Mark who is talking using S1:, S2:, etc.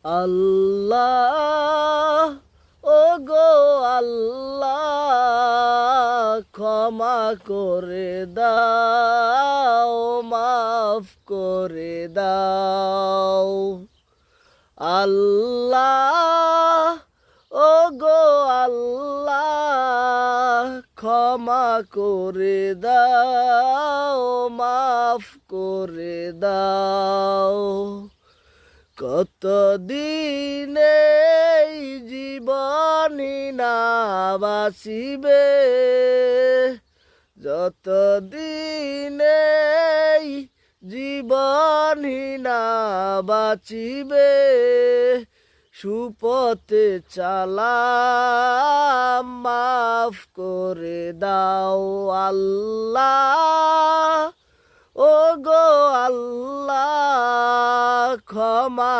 S1: আল্লাহ ও গো আল্লাহ ক্ষমা করে দাও মাফ করে দাও আল্লাহ ও গো আল্লাহ ক্ষমা করে দাও মাফ করে দাও কতদিনে এই জীবনই না বাঁচিবে যতদিনে এই জীবনই না বাঁচিবে সুপথে চালাম মাফ করে দাও আল্লাহ ও গো আল্লাহ ক্ষমা